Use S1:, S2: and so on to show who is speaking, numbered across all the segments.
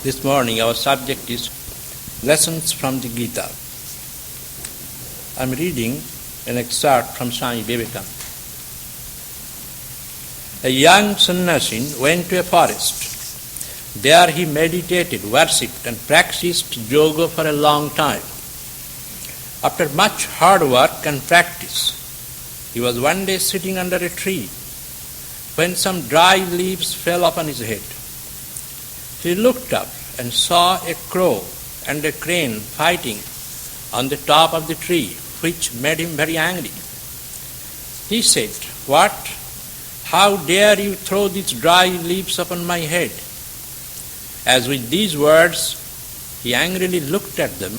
S1: This morning our subject is Lessons from the Gita. I am reading an excerpt from Swami Vivekananda. A young sannyasi went to a forest. There he meditated, worshipped and practiced yoga for a long time. After much hard work and practice, he was one day sitting under a tree when some dry leaves fell upon his head. He looked up and saw a crow and a crane fighting on the top of the tree, which made him very angry. He said, "What? How dare you throw these dry leaves upon my head?" As with these words he angrily looked at them,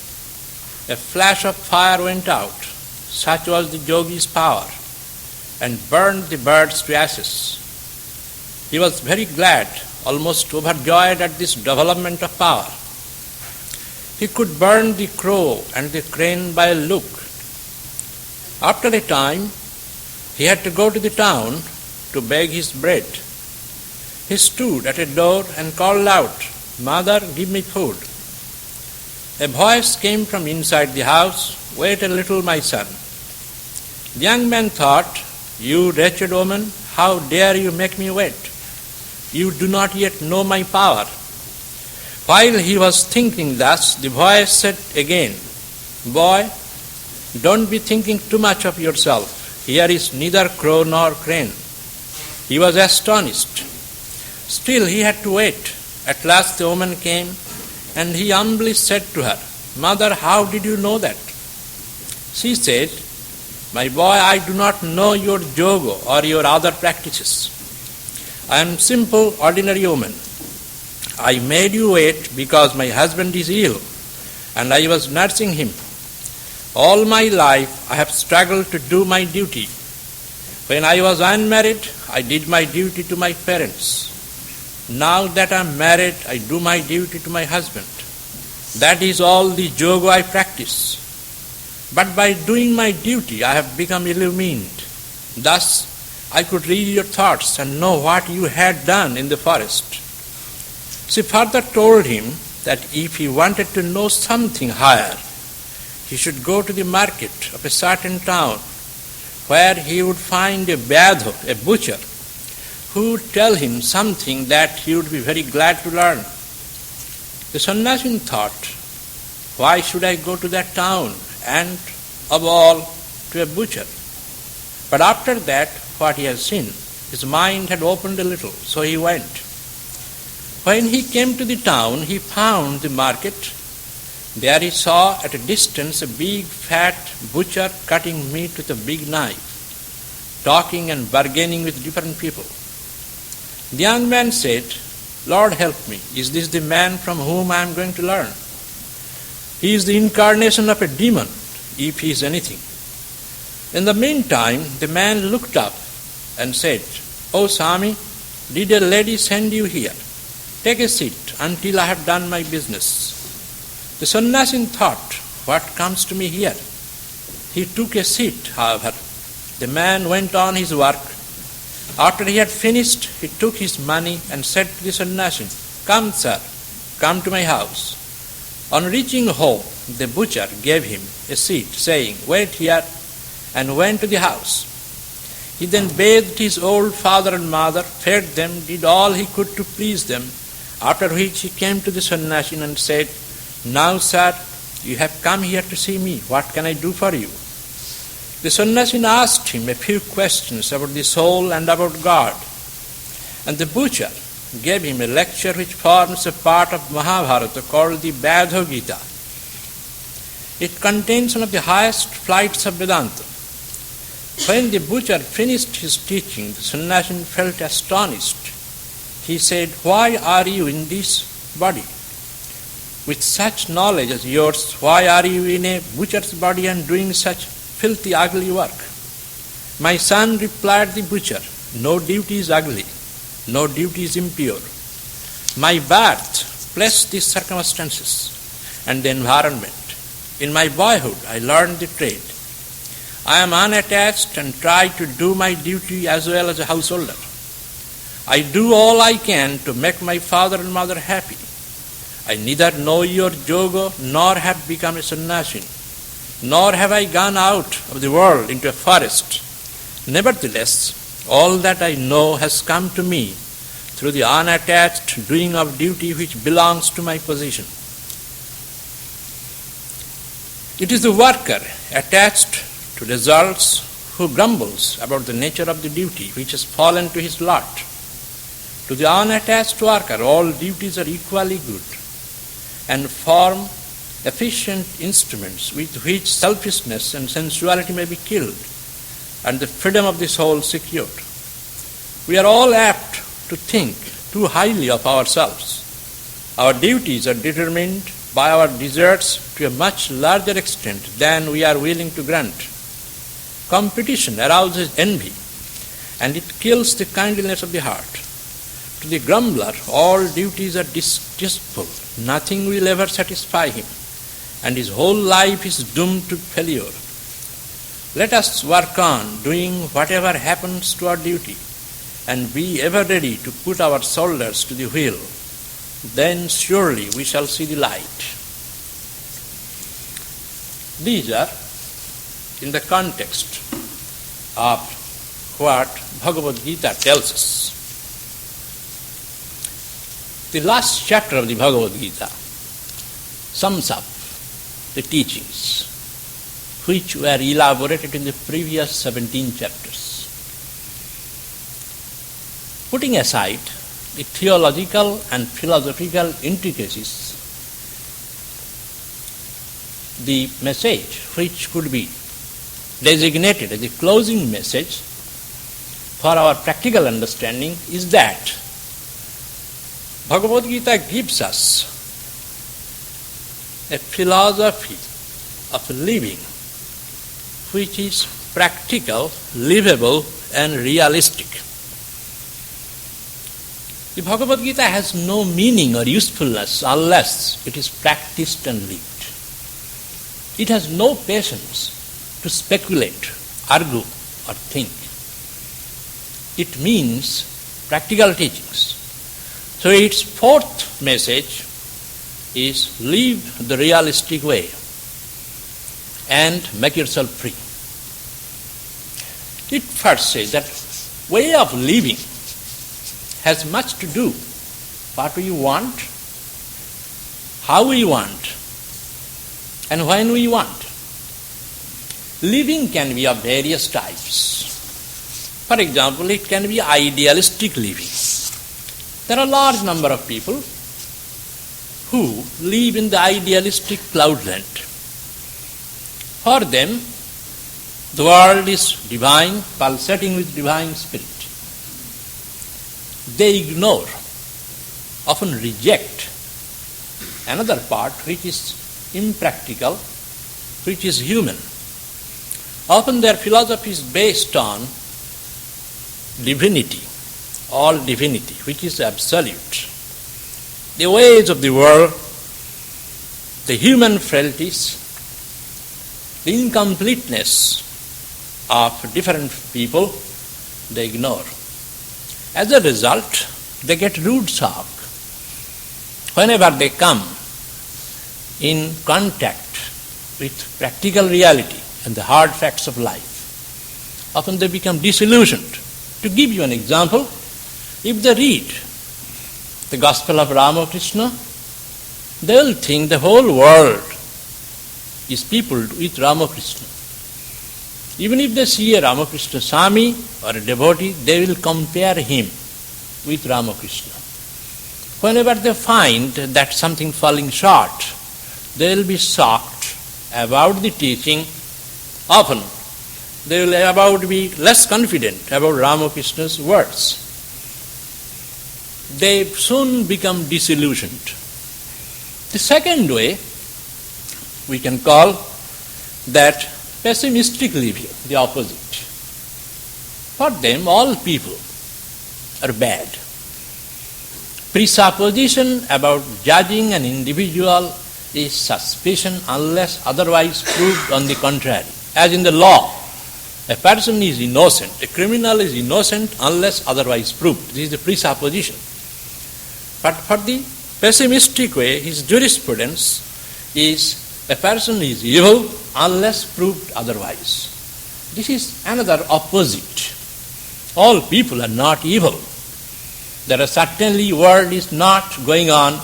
S1: a flash of fire went out, such was the yogi's power, and burned the birds to ashes. He was very glad, almost overjoyed at this development of power. He could burn the crow and the crane by a look. After a time, he had to go to the town to beg his bread. He stood at a door and called out, "Mother, give me food." A voice came from inside the house, "Wait a little, my son." The young man thought, "You wretched woman, how dare you make me wait? You do not yet know my power." While he was thinking thus, the voice said again, "Boy, don't be thinking too much of yourself. Here is neither crow nor crane." He was astonished. Still he had to wait. At last the woman came, and he humbly said to her, "Mother, how did you know that?" She said, "My boy, I do not know your yoga or your other practices. I am simple, ordinary woman. I made you wait because my husband is ill, and I was nursing him. All my life I have struggled to do my duty. When I was unmarried, I did my duty to my parents. Now that I am married, I do my duty to my husband. That is all the yoga I practice. But by doing my duty, I have become illumined. Thus, I could read your thoughts and know what you had done in the forest." She further told him that if he wanted to know something higher, he should go to the market of a certain town, where he would find a badho, a butcher, who would tell him something that he would be very glad to learn. The sannyasi thought, "Why should I go to that town, and of all to a butcher?" But after that, what he had seen, his mind had opened a little, so he went. When he came to the town, he found the market. There he saw at a distance a big fat butcher cutting meat with a big knife, talking and bargaining with different people. The young man said, "Lord, help me. Is this the man from whom I am going to learn? He is the incarnation of a demon, if he is anything." In the meantime, the man looked up and said, "Oh, Swami, did a lady send you here? Take a seat until I have done my business." The sannyasi thought, "What comes to me here?" He took a seat, however. The man went on his work. After he had finished, he took his money and said to the sannyasi, "Come, sir, come to my house." On reaching home, the butcher gave him a seat, saying, "Wait here," and went to the house. He then bathed his old father and mother, fed them, did all he could to please them, after which he came to the sannyasi and said, "Now, sir, you have come here to see me. What can I do for you?" The sannyasi asked him a few questions about the soul and about God, and the butcher gave him a lecture which forms a part of Mahabharata called the Gita. It contains one of the highest flights of Vedanta. When the butcher finished his teaching, the sannyasi felt astonished. He said, "Why are you in this body? With such knowledge as yours, why are you in a butcher's body and doing such filthy, ugly work?" "My son," replied the butcher, "no duty is ugly, no duty is impure. My birth, plus these circumstances and the environment. In my boyhood, I learned the trade. I am unattached and try to do my duty as well as a householder. I do all I can to make my father and mother happy. I neither know your yoga nor have become a sannyasin, nor have I gone out of the world into a forest. Nevertheless, all that I know has come to me through the unattached doing of duty which belongs to my position. It is the worker attached to results who grumbles about the nature of the duty which has fallen to his lot. To the unattached worker, all duties are equally good and form efficient instruments with which selfishness and sensuality may be killed and the freedom of the soul secured. We are all apt to think too highly of ourselves. Our duties are determined by our deserts to a much larger extent than we are willing to grant. Competition arouses envy, and it kills the kindliness of the heart. To the grumbler, all duties are distasteful. Nothing will ever satisfy him, and his whole life is doomed to failure. Let us work on doing whatever happens to our duty, and be ever ready to put our shoulders to the wheel. Then surely we shall see the light. These are in the context of what Bhagavad Gita tells us. The last chapter of the Bhagavad Gita sums up the teachings which were elaborated in the previous 17 chapters. Putting aside the theological and philosophical intricacies, the message which could be designated as a closing message for our practical understanding is that Bhagavad Gita gives us a philosophy of living which is practical, livable, and realistic. The Bhagavad Gita has no meaning or usefulness unless it is practiced and lived. It has no patience to speculate, argue, or think. It means practical teachings. So its fourth message is live the realistic way and make yourself free. It first says that way of living has much to do what we want, how we want, and when we want. Living can be of various types. For example, it can be idealistic living. There are a large number of people who live in the idealistic cloudland. For them, the world is divine, pulsating with divine spirit. They ignore, often reject another part which is impractical, which is human. Often their philosophy is based on divinity, all divinity, which is absolute. The ways of the world, the human frailties, the incompleteness of different people, they ignore. As a result, they get rude shock whenever they come in contact with practical reality and the hard facts of life. Often they become disillusioned. To give you an example, if they read the Gospel of Ramakrishna, they will think the whole world is peopled with Ramakrishna. Even if they see a Ramakrishna Swami or a devotee, they will compare him with Ramakrishna. Whenever they find that something falling short, they will be shocked about the teaching. Often they will be less confident about Ramakrishna's words. They soon become disillusioned. The second way we can call that pessimistic living, the opposite. For them, all people are bad. Presupposition about judging an individual is suspicion unless otherwise proved on the contrary. As in the law, a person is innocent, a criminal is innocent unless otherwise proved. This is the presupposition. But for the pessimistic way, his jurisprudence is a person is evil unless proved otherwise. This is another opposite. All people are not evil. There are certainly world is not going on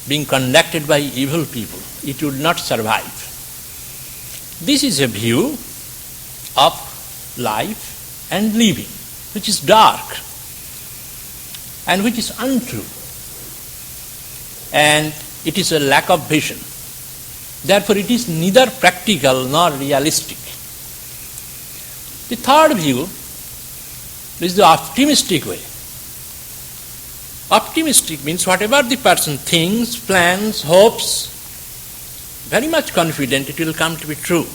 S1: being conducted by evil people. It would not survive. This is a view of life and living, which is dark and which is untrue. And it is a lack of vision. Therefore, it is neither practical nor realistic. The third view is the optimistic way. Optimistic means whatever the person thinks, plans, hopes, very much confident it will come to be true.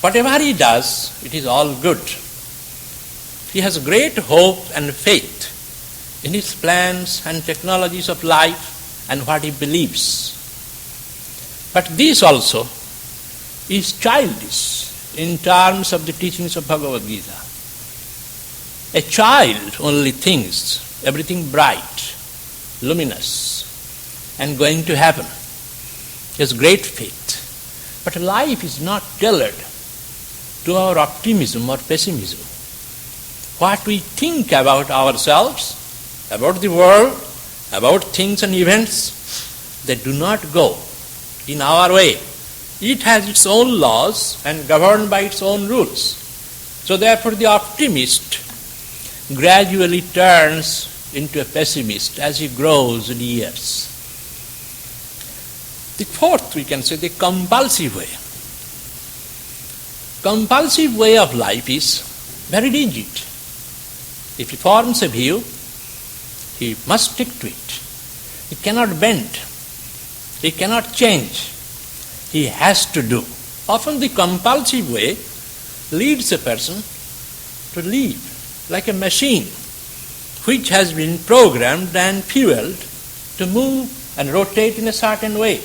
S1: Whatever he does, it is all good. He has great hope and faith in his plans and technologies of life and what he believes. But this also is childish in terms of the teachings of Bhagavad Gita. A child only thinks everything bright, luminous, and going to happen. He has great faith. But life is not tailored to our optimism or pessimism. What we think about ourselves, about the world, about things and events, they do not go in our way. It has its own laws and governed by its own rules. So therefore the optimist gradually turns into a pessimist as he grows in years. The fourth, we can say, the compulsive way. Compulsive way of life is very rigid. If he forms a view, he must stick to it. He cannot bend. He cannot change. He has to do. Often the compulsive way leads a person to live like a machine which has been programmed and fueled to move and rotate in a certain way.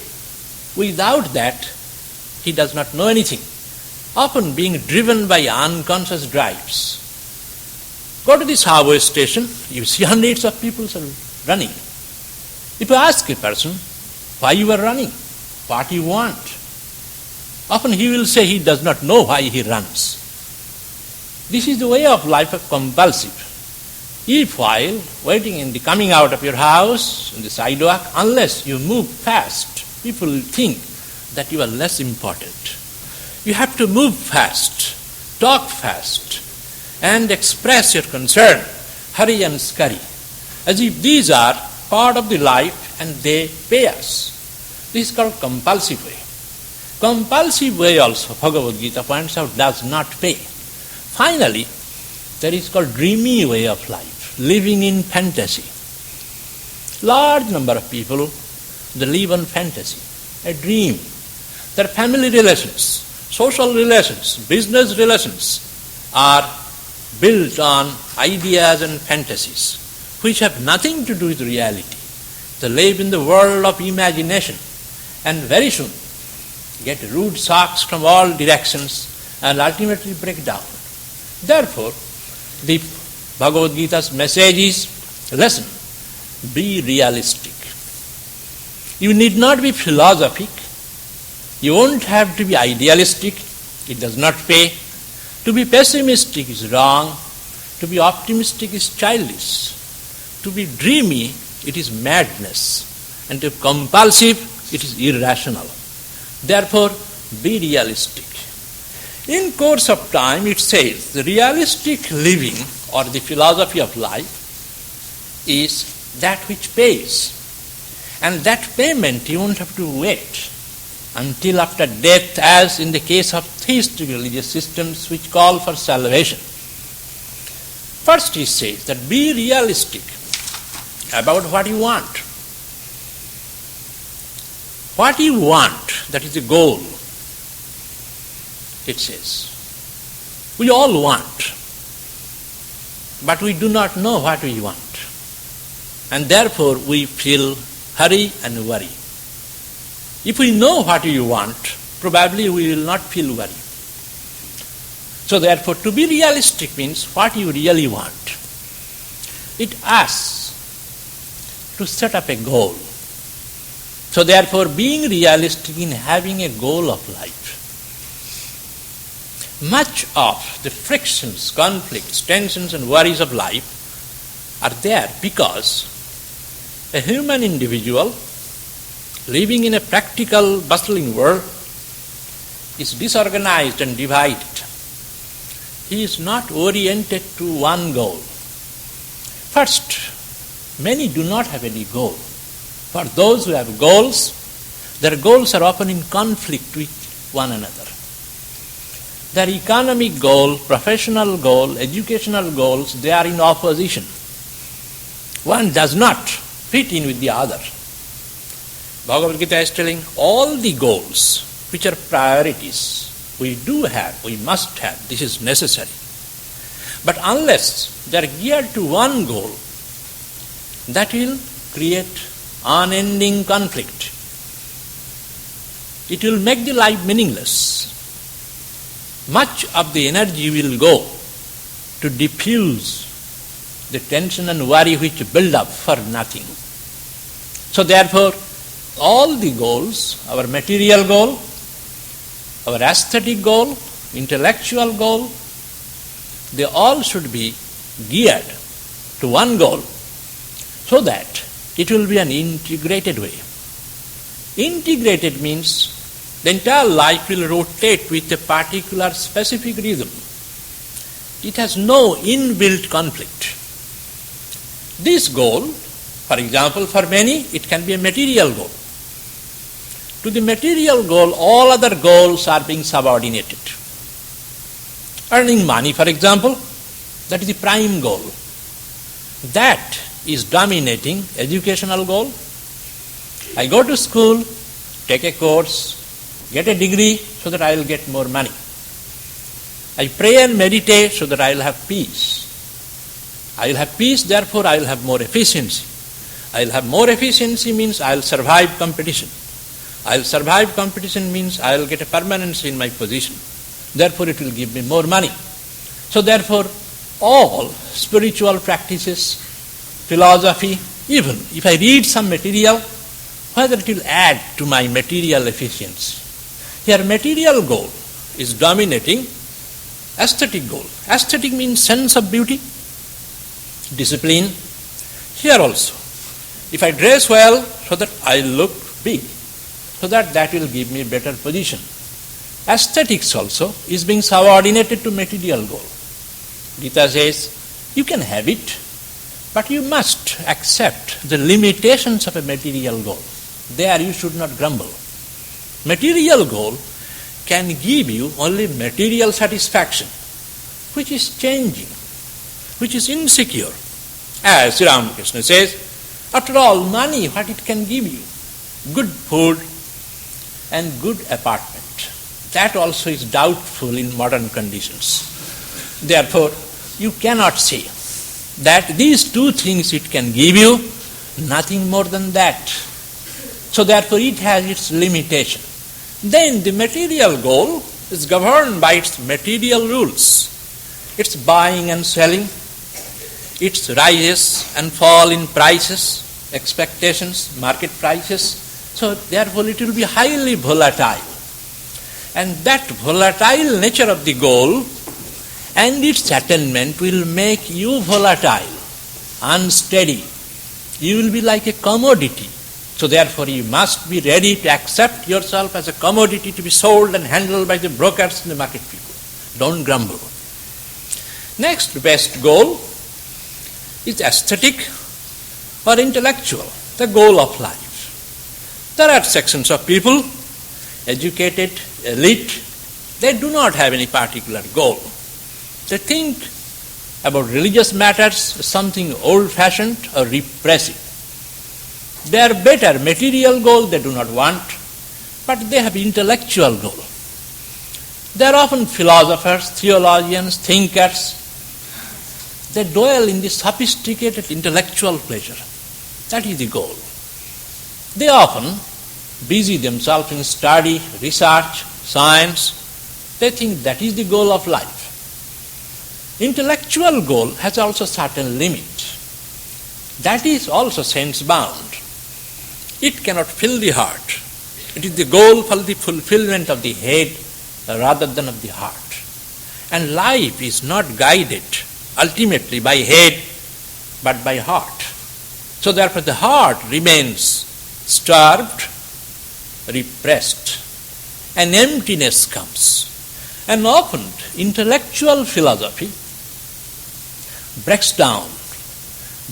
S1: Without that, he does not know anything. Often being driven by unconscious drives. Go to this highway station, you see hundreds of people are running. If you ask a person why you are running, what you want, often he will say he does not know why he runs. This is the way of life of compulsive. If while waiting in the coming out of your house, in the sidewalk, unless you move fast, people will think that you are less important. You have to move fast, talk fast, and express your concern, hurry and scurry, as if these are part of the life and they pay us. This is called compulsive way. Compulsive way also, Bhagavad Gita points out, does not pay. Finally, there is called dreamy way of life, living in fantasy. Large number of people, they live on fantasy, a dream. Their family relations, social relations, business relations are built on ideas and fantasies which have nothing to do with reality. They live in the world of imagination and very soon get rude shocks from all directions and ultimately break down. Therefore, the Bhagavad Gita's message is, listen, be realistic. You need not be philosophic. You won't have to be idealistic. It does not pay. To be pessimistic is wrong. To be optimistic is childish. To be dreamy, it is madness. And to be compulsive, it is irrational. Therefore, be realistic. In course of time, it says the realistic living or the philosophy of life is that which pays. And that payment you won't have to wait until after death, as in the case of theistic religious systems which call for salvation. First he says that be realistic about what you want. What you want, that is the goal. It says, we all want, but we do not know what we want. And therefore we feel hurry and worry. If we know what we want, probably we will not feel worry. So therefore, to be realistic means what you really want. It asks, to set up a goal. So therefore, being realistic in having a goal of life. Much of the frictions, conflicts, tensions and worries of life are there because a human individual living in a practical, bustling world is disorganized and divided. He is not oriented to one goal. First, many do not have any goal. For those who have goals, their goals are often in conflict with one another. Their economic goal, professional goal, educational goals, they are in opposition. One does not fit in with the other. Bhagavad Gita is telling all the goals which are priorities we do have, we must have, this is necessary. But unless they are geared to one goal, that will create unending conflict. It will make the life meaningless. Much of the energy will go to diffuse the tension and worry which build up for nothing. So therefore, all the goals, our material goal, our aesthetic goal, intellectual goal, they all should be geared to one goal so that it will be an integrated way. Integrated means the entire life will rotate with a particular specific rhythm. It has no inbuilt conflict. This goal, for example, for many, it can be a material goal. To the material goal, all other goals are being subordinated. Earning money, for example, that is the prime goal. That is dominating educational goal. I go to school, take a course, get a degree so that I will get more money. I pray and meditate so that I will have peace. I will have peace, therefore I will have more efficiency. I will have more efficiency means I will survive competition. I will survive competition means I will get a permanency in my position. Therefore it will give me more money. So therefore all spiritual practices, philosophy, even if I read some material, whether it will add to my material efficiency. Here material goal is dominating aesthetic goal. Aesthetic means sense of beauty, discipline. Here also, if I dress well so that I look big, so that will give me a better position. Aesthetics also is being subordinated to material goal. Gita says, you can have it, but you must accept the limitations of a material goal. There you should not grumble. Material goal can give you only material satisfaction, which is changing, which is insecure. As Sri Ramakrishna says, after all, money, what it can give you? Good food and good apartment. That also is doubtful in modern conditions. Therefore, you cannot say that these two things it can give you, nothing more than that. So therefore it has its limitation. Then the material goal is governed by its material rules. Its buying and selling, its rises and fall in prices, expectations, market prices. So therefore it will be highly volatile. And that volatile nature of the goal and its attainment will make you volatile, unsteady. You will be like a commodity. So therefore you must be ready to accept yourself as a commodity to be sold and handled by the brokers and the market people. Don't grumble. Next best goal is aesthetic or intellectual, the goal of life. There are sections of people, educated, elite, they do not have any particular goal. They think about religious matters as something old-fashioned or repressive. They are better material goal they do not want, but they have intellectual goal. They are often philosophers, theologians, thinkers. They dwell in the sophisticated intellectual pleasure. That is the goal. They often busy themselves in study, research, science. They think that is the goal of life. Intellectual goal has also certain limit. that is also sense-bound. It cannot fill the heart. It is the goal for the fulfillment of the head rather than of the heart. And life is not guided ultimately by head but by heart. So therefore the heart remains starved, repressed, and emptiness comes. And often intellectual philosophy breaks down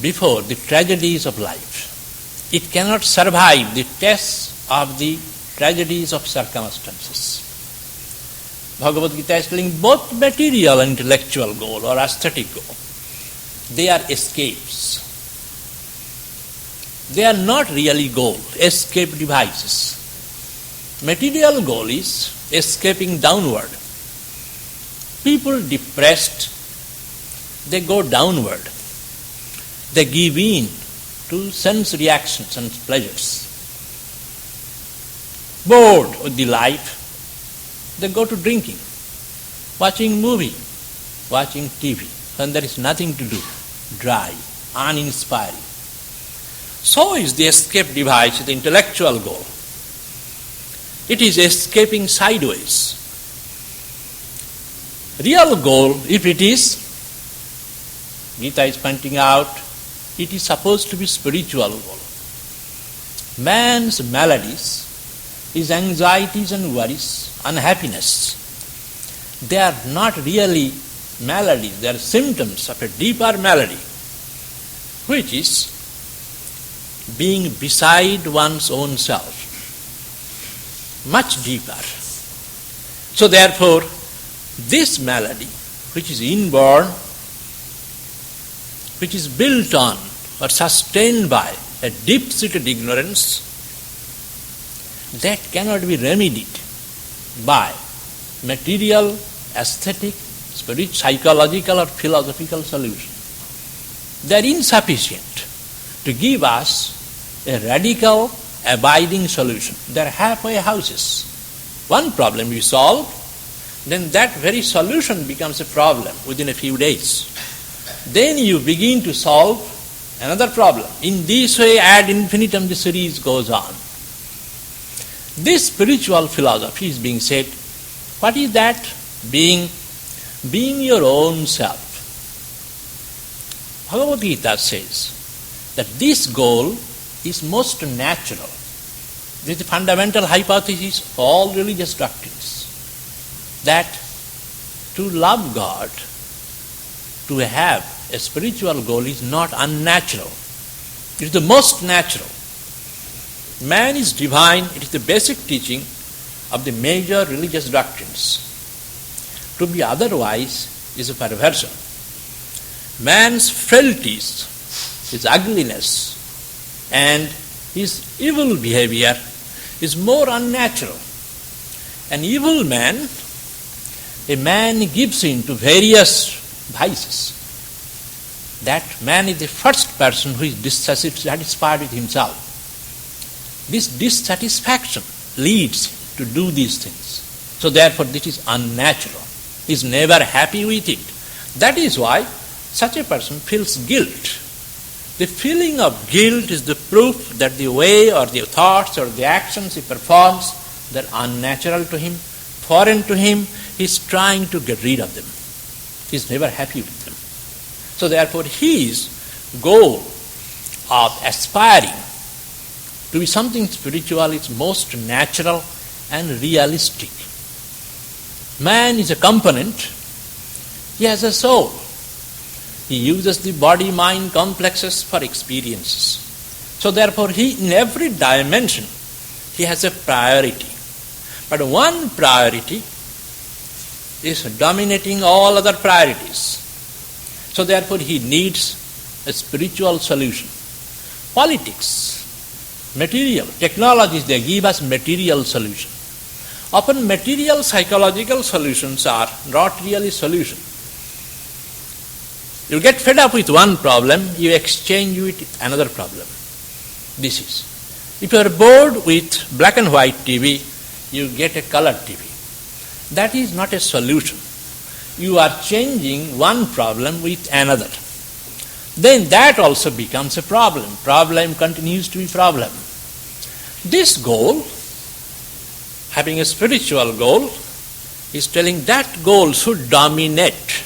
S1: before the tragedies of life. It cannot survive the tests of the tragedies of circumstances. Bhagavad Gita is telling both material and intellectual goal or aesthetic goal, they are escapes. They are not really goal, escape devices. Material goal is escaping downward. People depressed, they go downward. They give in to sense reactions and pleasures. Bored with the life, they go to drinking, watching movie, watching TV, and there is nothing to do, dry, uninspiring. So is the escape device, the intellectual goal. It is escaping sideways. Real goal, if it is, Gita is pointing out, it is supposed to be spiritual goal. Man's maladies, his anxieties and worries, unhappiness, they are not really maladies, they are symptoms of a deeper malady, which is being beside one's own self, much deeper. So therefore, this malady, which is inborn, which is built on or sustained by a deep-seated ignorance, that cannot be remedied by material, aesthetic, spiritual, psychological or philosophical solution. They are insufficient to give us a radical, abiding solution. They are halfway houses. One problem you solve, then that very solution becomes a problem within a few days. Then you begin to solve another problem. In this way, ad infinitum, the series goes on. This spiritual philosophy is being said, what is that? Being your own self. Bhagavad Gita says that this goal is most natural. This is the fundamental hypothesis of all religious doctrines, that to love God, to have a spiritual goal is not unnatural. It is the most natural. Man is divine, it is the basic teaching of the major religious doctrines. To be otherwise is a perversion. Man's frailties, his ugliness, and his evil behavior is more unnatural. An evil man, a man gives in to various vices. That man is the first person who is dissatisfied with himself. This dissatisfaction leads to do these things. So therefore this is unnatural. He is never happy with it. That is why such a person feels guilt. The feeling of guilt is the proof that the way or the thoughts or the actions he performs, they are unnatural to him, foreign to him. He is trying to get rid of them. He is never happy with them. So therefore his goal of aspiring to be something spiritual is most natural and realistic. Man is a component. He has a soul. He uses the body-mind complexes for experiences. So therefore in every dimension, he has a priority. But one priority is dominating all other priorities. So therefore he needs a spiritual solution. Politics, material, technologies, they give us material solution. Often material psychological solutions are not really solution. You get fed up with one problem, you exchange with another problem. This is. If you are bored with black and white TV, you get a colored TV. That is not a solution. You are changing one problem with another. then that also becomes a problem. Problem continues to be problem. This goal, having a spiritual goal, is telling that goal should dominate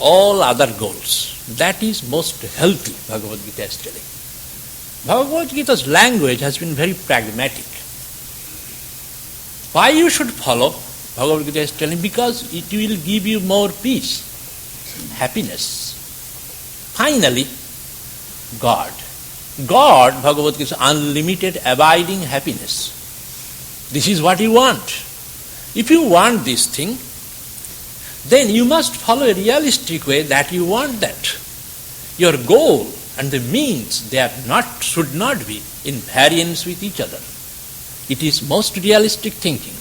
S1: all other goals. That is most healthy, Bhagavad Gita is telling. Bhagavad Gita's language has been very pragmatic. Why you should follow, Bhagavad Gita is telling, because it will give you more peace, happiness. Finally, God. God, Bhagavad Gita, is unlimited abiding happiness. This is what you want. If you want this thing, then you must follow a realistic way that you want that. Your goal and the means, they should not be in variance with each other. It is most realistic thinking.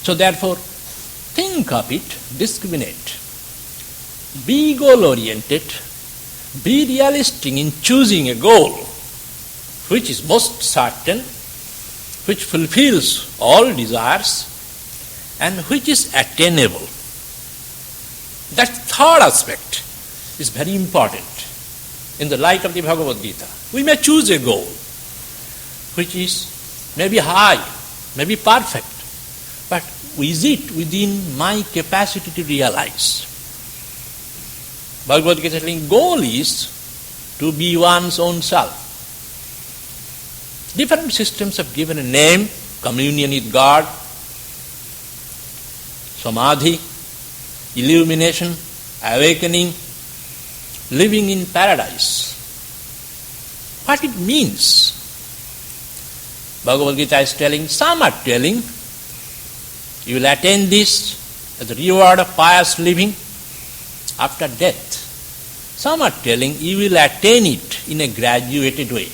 S1: So therefore, think of it, discriminate. Be goal-oriented. Be realistic in choosing a goal which is most certain, which fulfills all desires, and which is attainable. That third aspect is very important in the light of the Bhagavad Gita. We may choose a goal which is maybe high, maybe perfect, but is it within my capacity to realize? Bhagavad Gita saying goal is to be one's own self. Different systems have given a name: communion with God, samadhi, illumination, awakening, living in paradise. What it means? Bhagavad Gita is telling, some are telling, you will attain this as a reward of pious living after death. Some are telling you will attain it in a graduated way.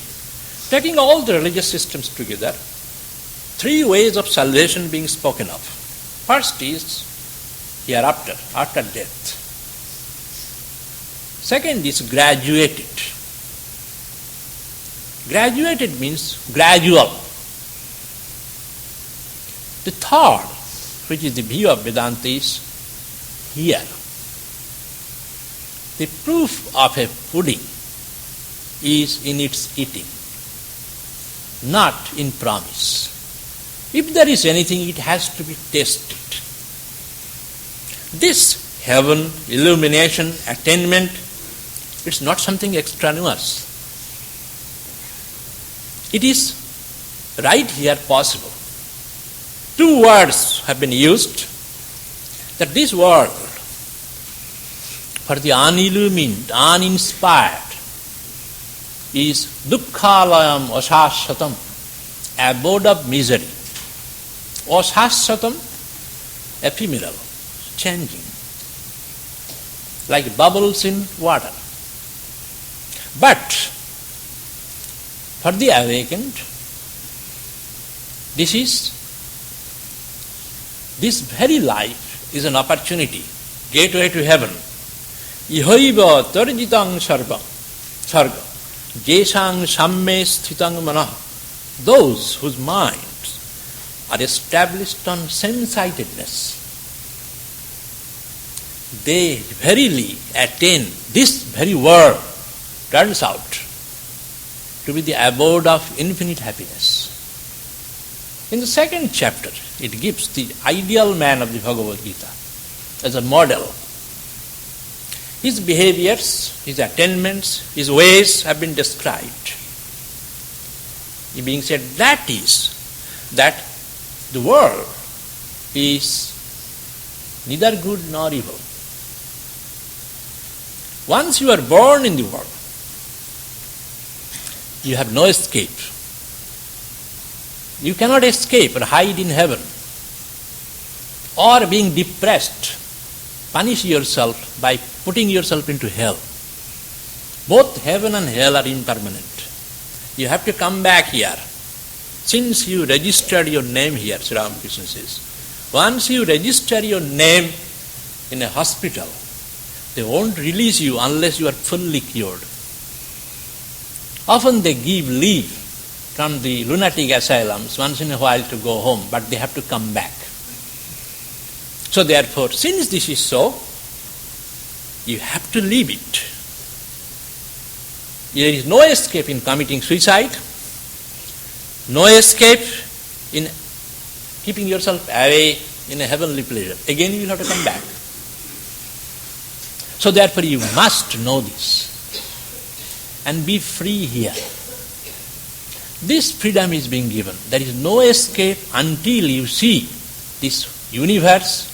S1: Taking all the religious systems together, three ways of salvation being spoken of. First is hereafter, after death. Second is graduated. Graduated means gradual. The third, which is the view of Vedanta, is here. The proof of a pudding is in its eating, not in promise. If there is anything, it has to be tasted. This heaven, illumination, attainment, it's not something extraneous. It is right here possible. Two words have been used, that this world, for the unillumined, uninspired, is dukkhalayam ashasatam, abode of misery. Ashasatam, ephemeral, changing, like bubbles in water. But for the awakened, this very life is an opportunity, gateway to heaven. Ihaiva tarjitang sarga, jesang samme sthitang manah. Those whose minds are established on same-sightedness, they verily attain this very world, turns out to be the abode of infinite happiness. In the second chapter, it gives the ideal man of the Bhagavad Gita as a model. His behaviors, his attainments, his ways have been described. It being said that the world is neither good nor evil. Once you are born in the world, you have no escape. You cannot escape or hide in heaven, or being depressed, punish yourself by putting yourself into hell. Both heaven and hell are impermanent. You have to come back here. Since you registered your name here, Sri Ramakrishna says, once you register your name in a hospital, they won't release you unless you are fully cured. Often they give leave from the lunatic asylums once in a while to go home, but they have to come back. So therefore, since this is so, you have to leave it. There is no escape in committing suicide, no escape in keeping yourself away in a heavenly pleasure. Again you will have to come back. So therefore you must know this and be free here. This freedom is being given. There is no escape until you see this universe,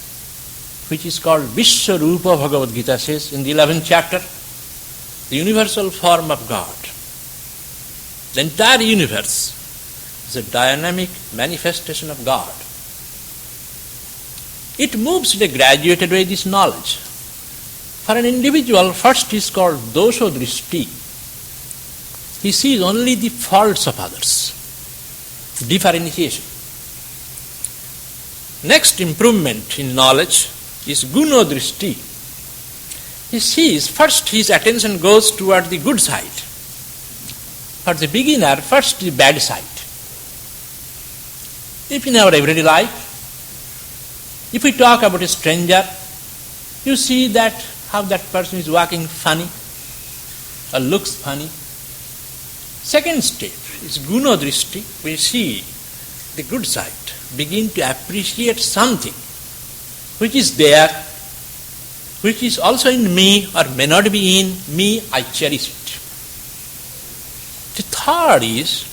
S1: which is called Vishwarupa, Bhagavad Gita says in the 11th chapter, the universal form of God. The entire universe is a dynamic manifestation of God. It moves in a graduated way, this knowledge. For an individual, first is called dosho drishti. He sees only the faults of others. Differentiation. Next improvement in knowledge is guno drishti. He sees, first his attention goes toward the good side. For the beginner, first the bad side. If in our everyday life, if we talk about a stranger, you see that how that person is walking funny or looks funny. Second step is guno drishti. We see the good side, begin to appreciate something which is there, which is also in me or may not be in me, I cherish it. The third is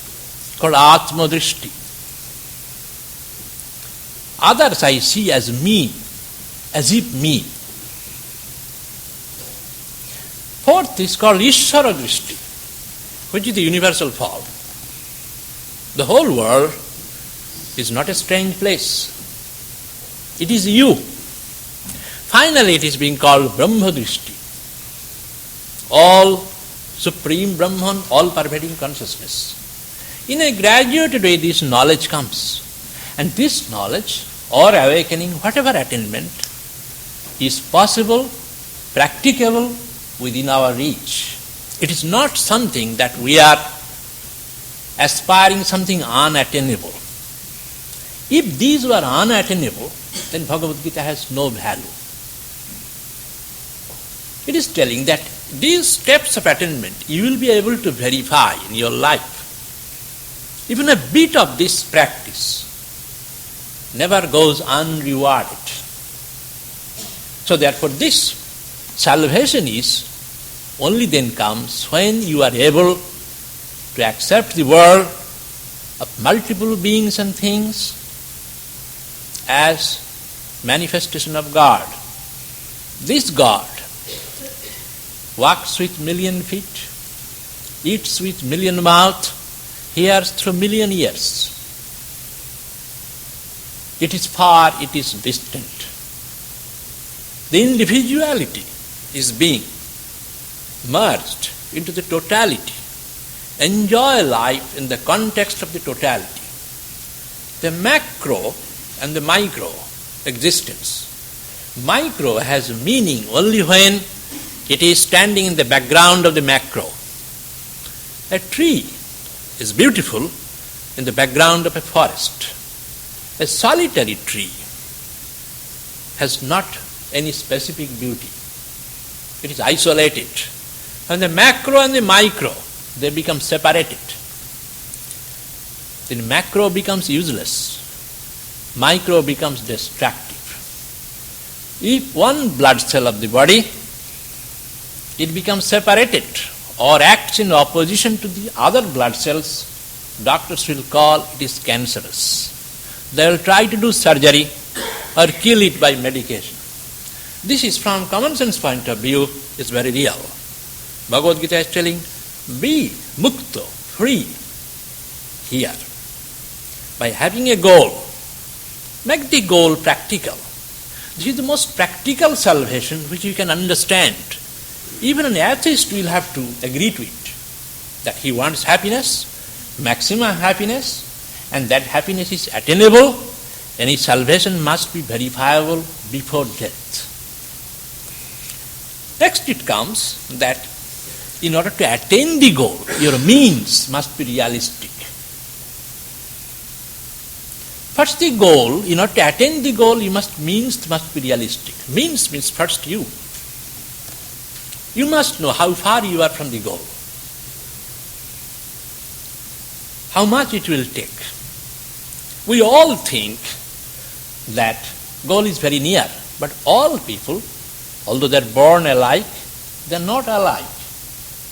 S1: called atma drishti. Others I see as me, as if me. Fourth is called Ishvara drishti, which is the universal form. The whole world is not a strange place. It is you. Finally, it is being called Brahma drishti. All supreme Brahman, all pervading consciousness. In a graduated way, this knowledge comes. And this knowledge or awakening, whatever attainment, is possible, practicable, within our reach. It is not something that we are aspiring something unattainable. If these were unattainable, then Bhagavad Gita has no value. It is telling that these steps of attainment you will be able to verify in your life. Even a bit of this practice never goes unrewarded. So therefore this salvation is only then comes when you are able to accept the world of multiple beings and things as manifestation of God. This God walks with million feet, eats with million mouth, hears through million ears. It is far, it is distant. The individuality is being merged into the totality. Enjoy life in the context of the totality. The macro and the micro existence. Micro has meaning only when it is standing in the background of the macro. A tree is beautiful in the background of a forest. A solitary tree has not any specific beauty. It is isolated. And the macro and the micro, they become separated. Then macro becomes useless. Micro becomes destructive. If one blood cell of the body, it becomes separated or acts in opposition to the other blood cells, doctors will call it is cancerous. They will try to do surgery or kill it by medication. This is from common sense point of view, is very real. Bhagavad Gita is telling, be mukto, free here. By having a goal, make the goal practical. This is the most practical salvation which you can understand. Even an atheist will have to agree to it, that he wants happiness, maximum happiness, and that happiness is attainable, and his salvation must be verifiable before death. Next it comes that in order to attain the goal, your means must be realistic. First the goal, in order to attain the goal, means must be realistic. Means first you. You must know how far you are from the goal. how much it will take. We all think that goal is very near, but all people, although they are born alike, they are not alike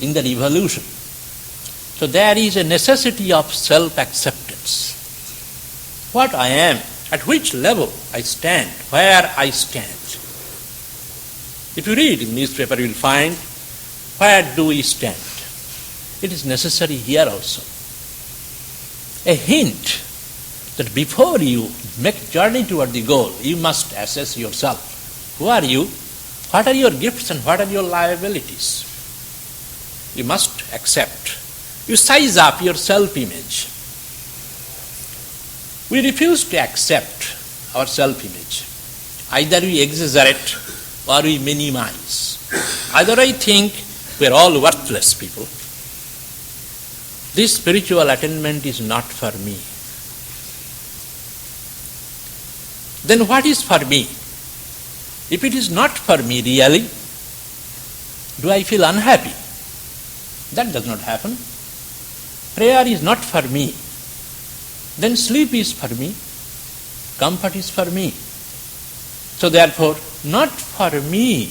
S1: in their evolution. So there is a necessity of self-acceptance. What I am, at which level I stand, where I stand. If you read in newspaper, you will find, where do we stand? It is necessary here also. A hint that before you make journey toward the goal, you must assess yourself. Who are you? What are your gifts and what are your liabilities? You must accept. You size up your self-image. We refuse to accept our self-image. Either we exaggerate or we minimize. Either I think we are all worthless people. This spiritual attainment is not for me. Then what is for me? If it is not for me really, do I feel unhappy? That does not happen. Prayer is not for me. Then sleep is for me. Comfort is for me. So therefore, not for me.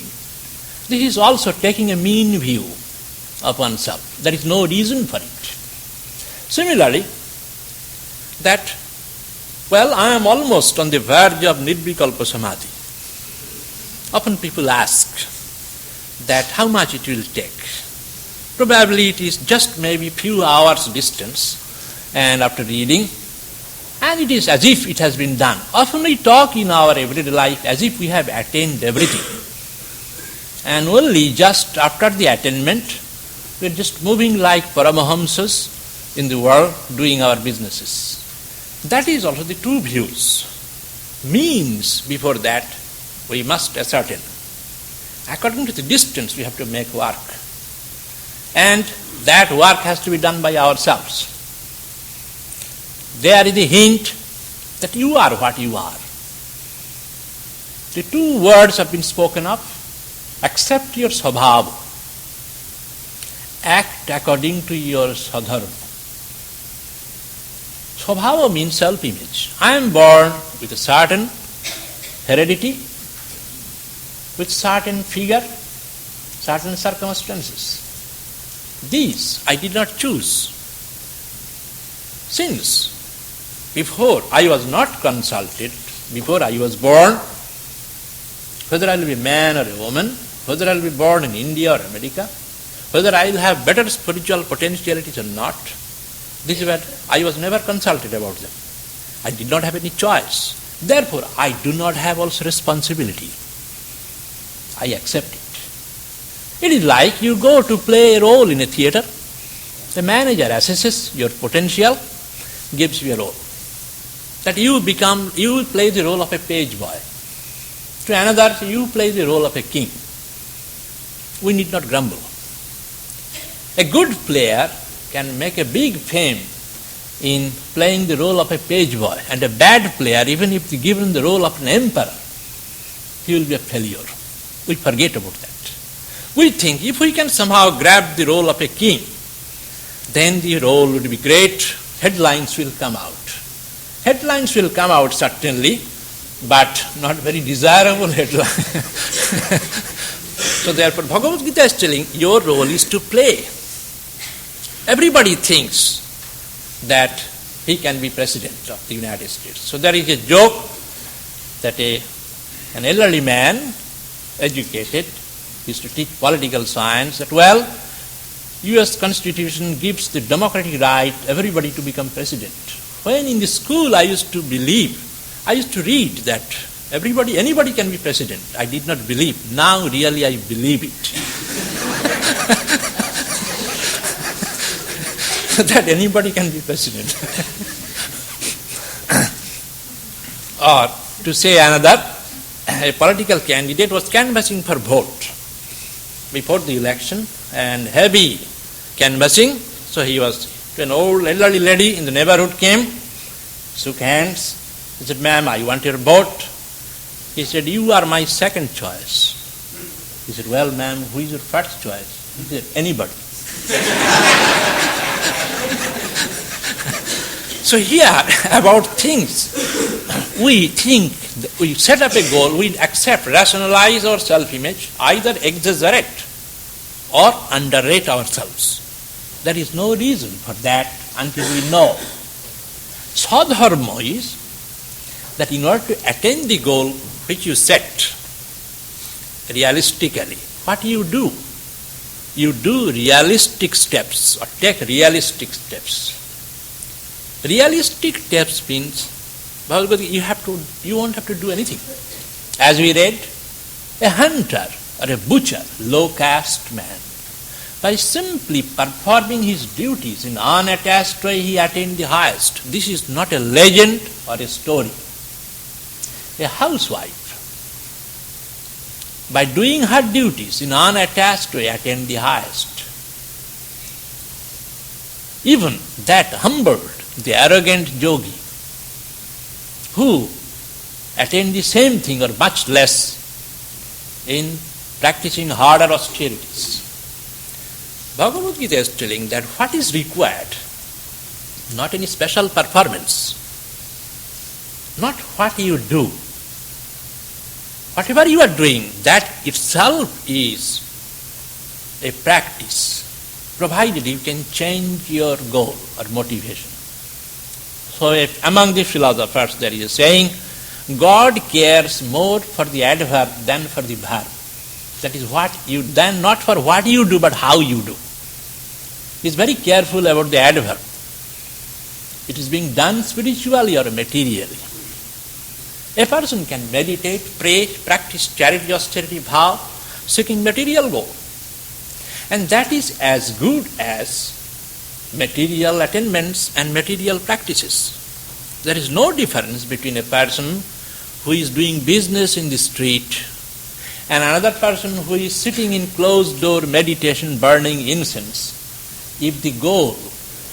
S1: This is also taking a mean view of oneself. There is no reason for it. Similarly, that, I am almost on the verge of Nirvikalpa Samadhi. Often people ask that how much it will take. Probably it is just maybe few hours distance, and after reading, and it is as if it has been done. Often we talk in our everyday life as if we have attained everything. And only just after the attainment, we are just moving like Paramahamsas in the world, doing our businesses. That is also the two views. Means before that, we must ascertain. According to the distance, we have to make work. And that work has to be done by ourselves. There is the hint that you are what you are. The two words have been spoken of. Accept your svabhava. Act according to your sadharma. Svabhava means self-image. I am born with a certain heredity, with certain figure, certain circumstances. These I did not choose. Since before I was not consulted, before I was born, whether I will be a man or a woman, whether I will be born in India or America, whether I will have better spiritual potentialities or not, this is what I was never consulted about them. I did not have any choice. Therefore, I do not have also responsibility. I accept it. It is like you go to play a role in a theatre. The manager assesses your potential, gives you a role. That you will play the role of a page boy. To another, you play the role of a king. We need not grumble. A good player can make a big fame in playing the role of a page boy, and a bad player, even if given the role of an emperor, he will be a failure. We forget about that. We think if we can somehow grab the role of a king, then the role would be great, headlines will come out. Headlines will come out certainly, but not very desirable headlines. So therefore Bhagavad Gita is telling your role is to play. Everybody thinks that he can be president of the United States. So there is a joke that an elderly man, educated, used to teach political science, that US Constitution gives the democratic right everybody to become president. When in the school I used to read that anybody can be president. I did not believe. Now really I believe it. That anybody can be president. Or to say another, a political candidate was canvassing for vote before the election, and heavy canvassing. So he was to an old elderly lady in the neighborhood came, shook hands. He said, "Ma'am, I want your vote." He said, "You are my second choice." He said, "Well, ma'am, who is your first choice?" He said, "Anybody." So here, about things, we think, we set up a goal, we accept, rationalize our self-image, either exaggerate or underrate ourselves. There is no reason for that until we know. Sadharma is that in order to attain the goal which you set realistically, what you do? You do realistic steps or take realistic steps. Realistic steps means, Bhagavad Gita, you won't have to do anything. As we read, a hunter or a butcher, low caste man, by simply performing his duties in unattached way, he attained the highest. This is not a legend or a story. A housewife, by doing her duties in unattached way, attained the highest. Even that humbled the arrogant yogi, who attained the same thing or much less in practicing harder austerities. Bhagavad Gita is telling that what is required, not any special performance, not what you do. Whatever you are doing, that itself is a practice, provided you can change your goal or motivation. So among the philosophers there is a saying, God cares more for the adverb than for the verb. That is then not for what you do, but how you do. He is very careful about the adverb. It is being done spiritually or materially. A person can meditate, pray, practice charity, austerity, vow, seeking material goal. And that is as good as material attainments and material practices. There is no difference between a person who is doing business in the street and another person who is sitting in closed door meditation burning incense, if the goal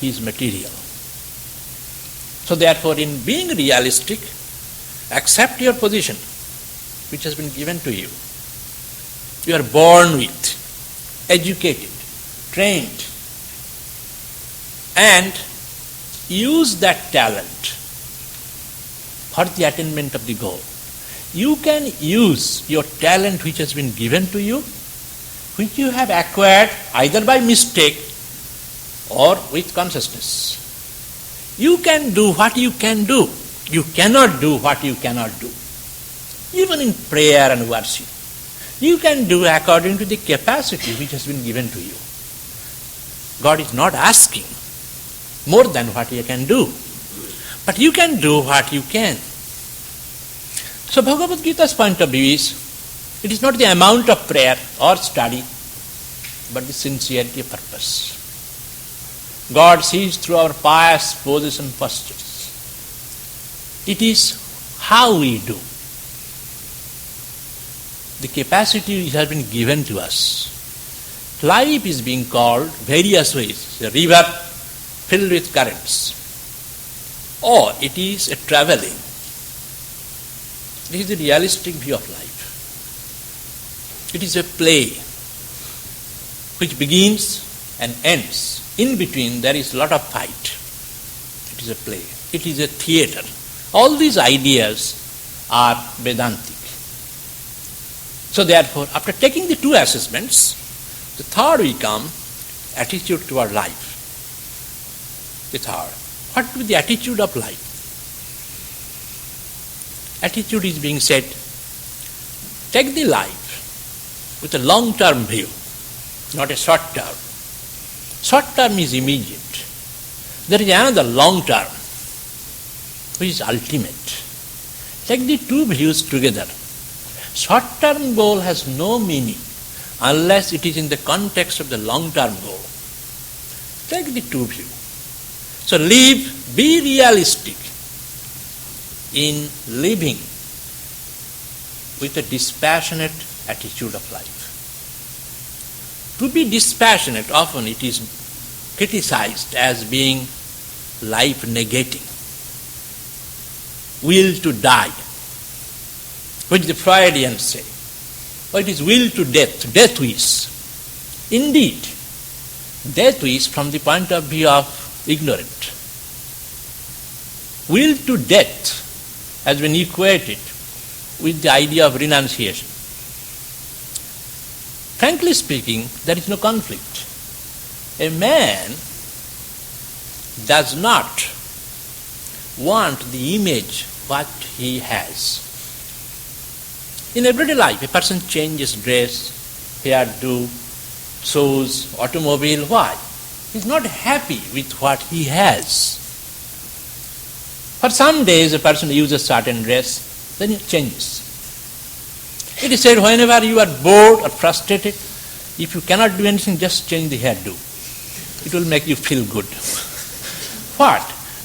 S1: is material. So therefore, in being realistic, accept your position which has been given to you. You are born with, educated, trained, and use that talent for the attainment of the goal. You can use your talent which has been given to you, which you have acquired either by mistake or with consciousness. You can do what you can do. You cannot do what you cannot do. Even in prayer and worship, you can do according to the capacity which has been given to you. God is not asking more than what you can do, but you can do what you can. So Bhagavad Gita's point of view is, it is not the amount of prayer or study, but the sincerity of purpose. God sees through our pious poses and postures. It is how we do. The capacity which has been given to us. Life is being called various ways. A river filled with currents. Or it is a traveling. This is the realistic view of life. It is a play which begins and ends. In between there is a lot of fight. It is a play. It is a theater. All these ideas are Vedantic. So therefore, after taking the two assessments, the third will come, attitude toward life. The third. What will be the attitude of life? Attitude is being said, take the life with a long-term view, not a short-term. Short-term is immediate. There is another long-term, which is ultimate. Take the two views together. Short-term goal has no meaning unless it is in the context of the long-term goal. Take the two views. So be realistic in living with a dispassionate attitude of life. To be dispassionate, often it is criticized as being life negating. Will to die, which the Freudians say. Or it is will to death, death wish. Indeed, death wish from the point of view of ignorant. Will to death has been equated with the idea of renunciation. Frankly speaking, there is no conflict. A man does not want the image what he has. In everyday life, a person changes dress, hairdo, shoes, automobile. Why? He is not happy with what he has. For some days, a person uses certain dress, then it changes. It is said whenever you are bored or frustrated, if you cannot do anything, just change the hairdo. It will make you feel good. What?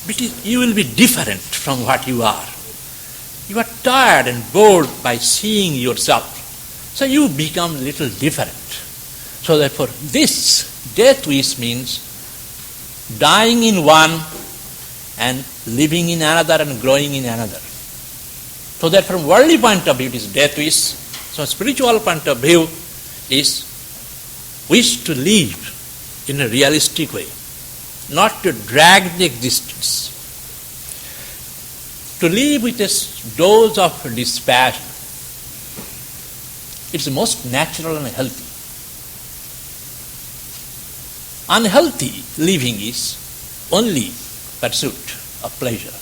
S1: Because you will be different from what you are. You are tired and bored by seeing yourself. So you become a little different. So therefore, this death wish means dying in one and living in another and growing in another. So that from worldly point of view it is death wish. So spiritual point of view is wish to live in a realistic way, not to drag the existence. To live with a dose of dispassion. It's the most natural and healthy. Unhealthy living is only pursuit of pleasure.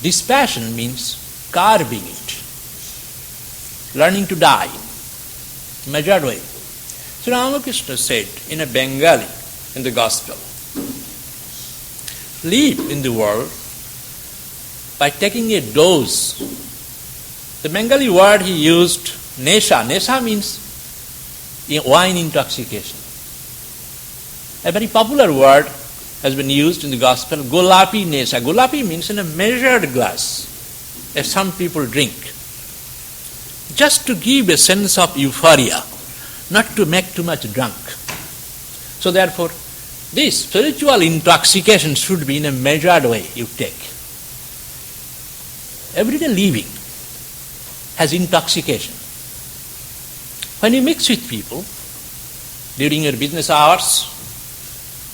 S1: Dispassion means curbing it, learning to die, measured way. So Ramakrishna said in a Bengali in the Gospel, live in the world by taking a dose. The Bengali word he used, nesha. Nesha means wine intoxication. A very popular word has been used in the Gospel, golapi nesha. Golapi means in a measured glass, as some people drink, just to give a sense of euphoria, not to make too much drunk. So therefore, this spiritual intoxication should be in a measured way you take. Everyday living has intoxication. When you mix with people, during your business hours,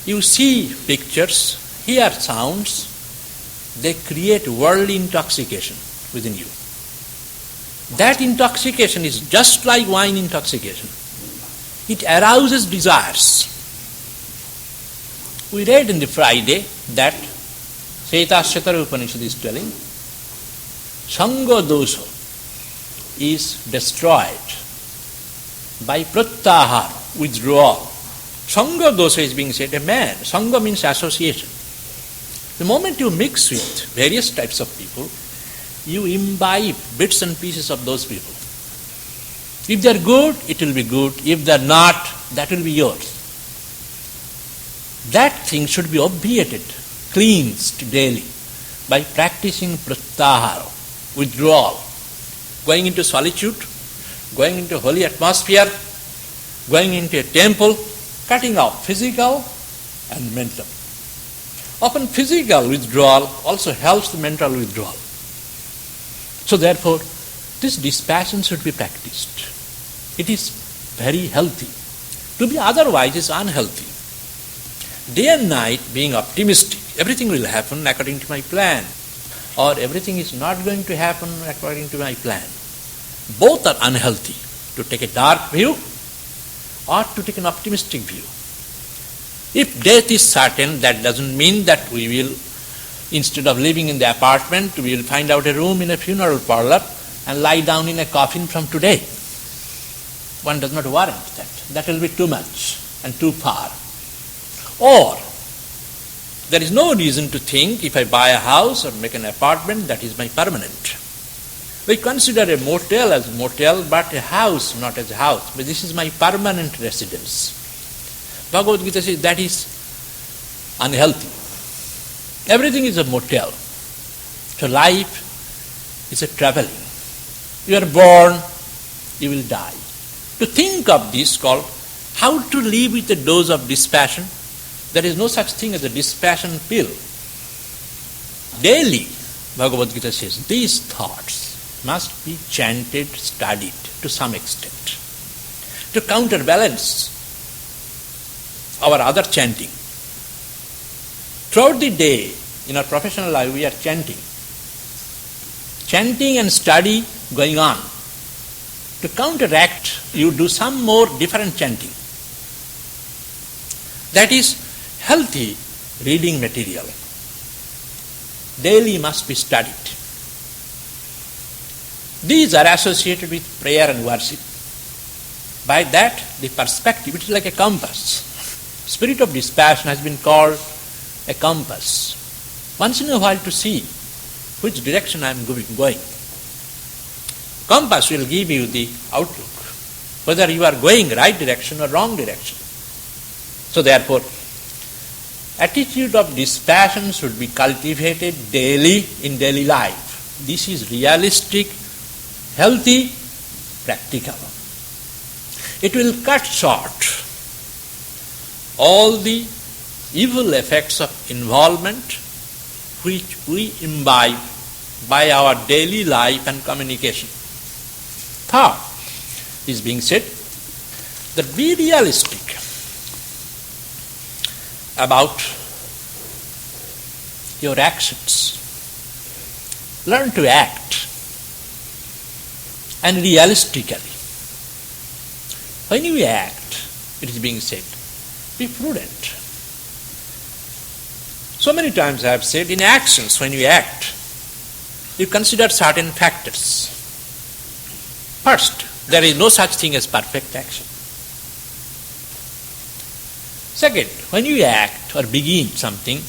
S1: you see pictures, hear sounds, they create worldly intoxication within you. That intoxication is just like wine intoxication. It arouses desires. We read in the Friday that Svetasvatara Upanishad is telling, Sangha dosha is destroyed by pratyahara, withdrawal. Sangha dosha is being said, a man. Sangha means association. The moment you mix with various types of people, you imbibe bits and pieces of those people. If they are good, it will be good. If they are not, that will be yours. That thing should be obviated, cleansed daily by practicing pratyahara, withdrawal, going into solitude, going into holy atmosphere, going into a temple, cutting off physical and mental. Often physical withdrawal also helps the mental withdrawal. So therefore, this dispassion should be practiced. It is very healthy. To be otherwise is unhealthy. Day and night being optimistic, everything will happen according to my plan, or everything is not going to happen according to my plan. Both are unhealthy. To take a dark view or to take an optimistic view. If death is certain, that doesn't mean that we will, instead of living in the apartment, we will find out a room in a funeral parlor and lie down in a coffin from today. One does not warrant that. That will be too much and too far. Or, there is no reason to think if I buy a house or make an apartment, that is my permanent. We consider a motel as a motel, but a house not as a house. But this is my permanent residence. Bhagavad Gita says that is unhealthy. Everything is a motel. So life is a traveling. You are born, you will die. To think of this called how to live with a dose of dispassion. There is no such thing as a dispassion pill. Daily, Bhagavad Gita says, these thoughts must be chanted, studied to some extent, to counterbalance our other chanting. Throughout the day, in our professional life we are chanting. Chanting and study going on. To counteract, you do some more different chanting. That is healthy reading material. Daily must be studied. These are associated with prayer and worship. By that, the perspective, it is like a compass. Spirit of dispassion has been called a compass. Once in a while to see which direction I am going. Compass will give you the outlook, whether you are going right direction or wrong direction. So therefore, attitude of dispassion should be cultivated daily in daily life. This is realistic, healthy, practical. It will cut short all the evil effects of involvement which we imbibe by our daily life and communication. Third is being said that be realistic about your actions. Learn to act and realistically. When you act, it is being said, be prudent. So many times I have said, in actions, when you act, you consider certain factors. First, there is no such thing as perfect action. Second, when you act or begin something,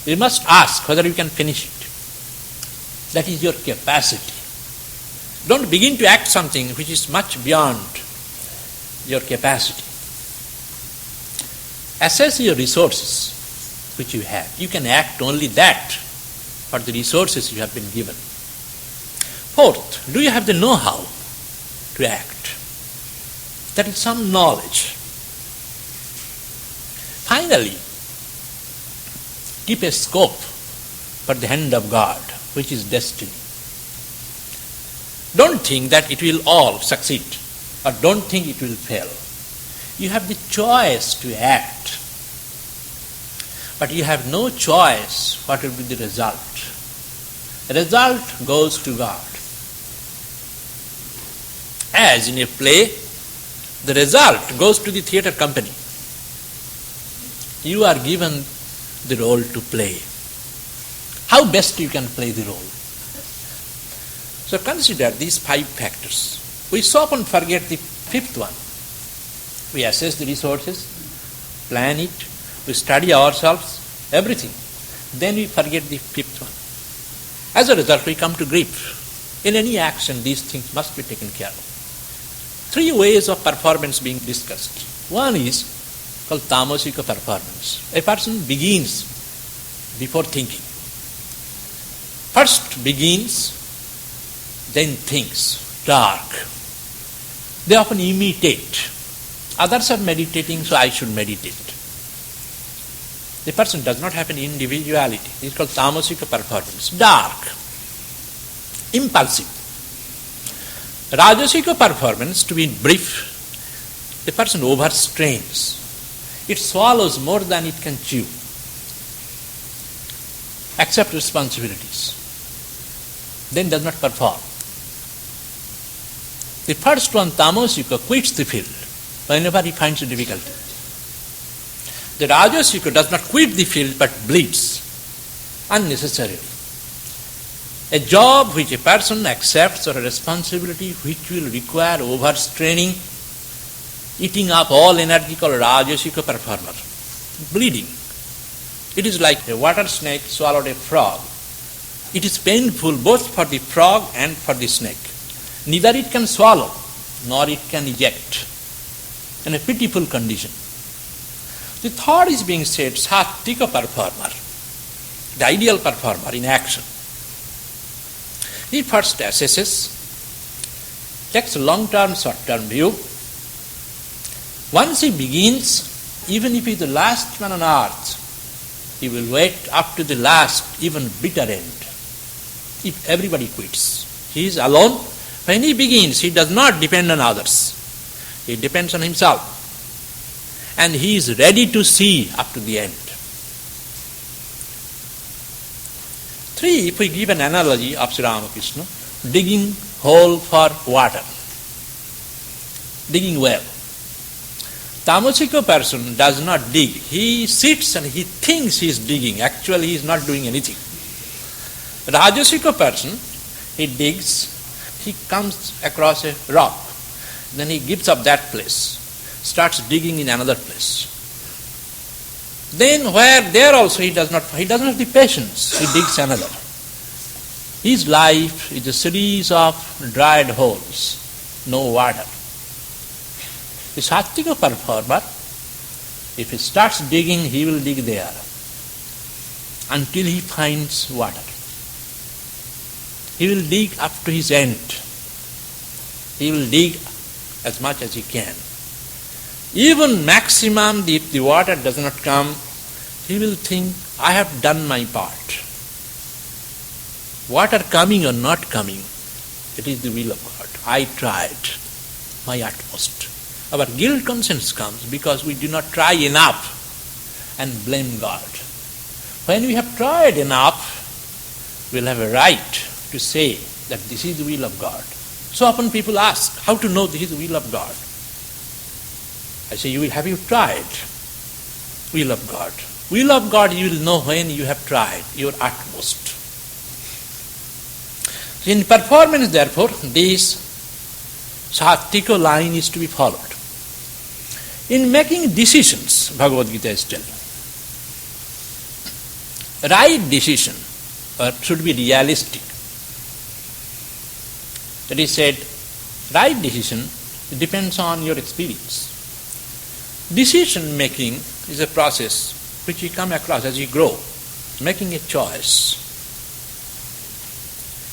S1: you must ask whether you can finish it. That is your capacity. Don't begin to act something which is much beyond your capacity. Assess your resources which you have. You can act only that for the resources you have been given. Fourth, do you have the know-how to act? That is some knowledge. Finally, keep a scope for the hand of God, which is destiny. Don't think that it will all succeed, or don't think it will fail. You have the choice to act, but you have no choice what will be the result. The result goes to God. As in a play, the result goes to the theatre company. You are given the role to play. How best you can play the role. So consider these 5 factors. We so often forget the 5th one. We assess the resources, plan it, we study ourselves, everything. Then we forget the 5th one. As a result, we come to grief. In any action, these things must be taken care of. 3 ways of performance being discussed. One is called tamasica performance. A person begins before thinking. First begins, then thinks. Dark. They often imitate. Others are meditating, so I should meditate. The person does not have an individuality. It is called tamasica performance. Dark. Impulsive. Rajasica performance, to be brief, the person overstrains. It swallows more than it can chew. Accept responsibilities. Then does not perform. The first one, tamasica, quits the field whenever he finds a difficulty. The rajasica does not quit the field but bleeds unnecessarily. A job which a person accepts or a responsibility which will require overstraining, eating up all energy called rajasica performer. Bleeding. It is like a water snake swallowed a frog. It is painful both for the frog and for the snake. Neither it can swallow, nor it can eject. In a pitiful condition. The third is being said, sattvika performer, the ideal performer in action. He first assesses, takes a long-term, short-term view. Once he begins, even if he is the last man on earth, he will wait up to the last, even bitter end. If everybody quits, he is alone. When he begins, he does not depend on others. He depends on himself. And he is ready to see up to the end. 3, if we give an analogy of Sri Ramakrishna, digging hole for water, digging well. Tamasika person does not dig. He sits and he thinks he is digging. Actually, he is not doing anything. Rajasika person, he digs, he comes across a rock, then he gives up that place, starts digging in another place. Then where there also he doesn't have the patience, he digs another. His life is a series of dried holes, no water. The Sattvika performer, if he starts digging, he will dig there until he finds water. He will dig up to his end. He will dig as much as he can. Even maximum, if the water does not come, he will think, I have done my part. Water coming or not coming, it is the will of God. I tried my utmost. Our guilt conscience comes because we do not try enough and blame God. When we have tried enough, we will have a right to say that this is the will of God. So often people ask, how to know this is the will of God? I say, have you tried? Will of God. Will of God you will know when you have tried your utmost. In performance, therefore, this Sattvika line is to be followed. In making decisions, Bhagavad Gita is telling, right decision should be realistic. That is said, right decision depends on your experience. Decision making is a process which you come across as you grow, making a choice.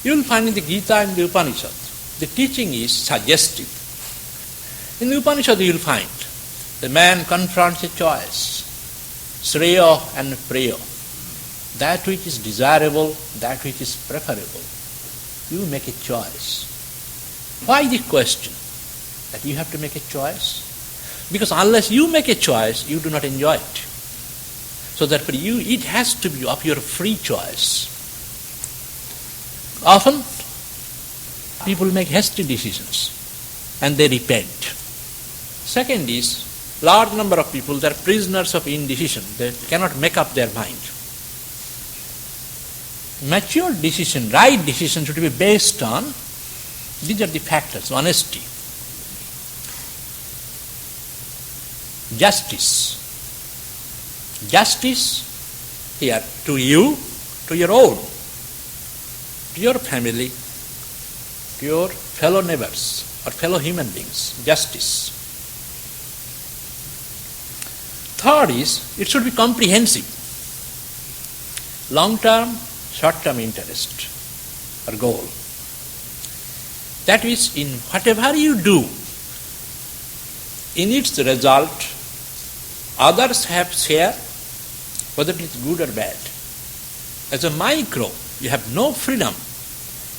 S1: You will find in the Gita and the Upanishad, the teaching is suggestive. In the Upanishad you will find the man confronts a choice, Shreya and Preya, that which is desirable, that which is preferable. You make a choice. Why the question that you have to make a choice? Because unless you make a choice, you do not enjoy it. So that for you, it has to be of your free choice. Often, people make hasty decisions and they repent. Second is, large number of people, they are prisoners of indecision. They cannot make up their mind. Mature decision, right decision should be based on, these are the factors: honesty, justice. Justice here to you, to your own, to your family, to your fellow neighbors or fellow human beings. Justice. Third is, it should be comprehensive. Long-term, short-term interest or goal. That is, in whatever you do, in its result, others have share, whether it is good or bad. As a micro, you have no freedom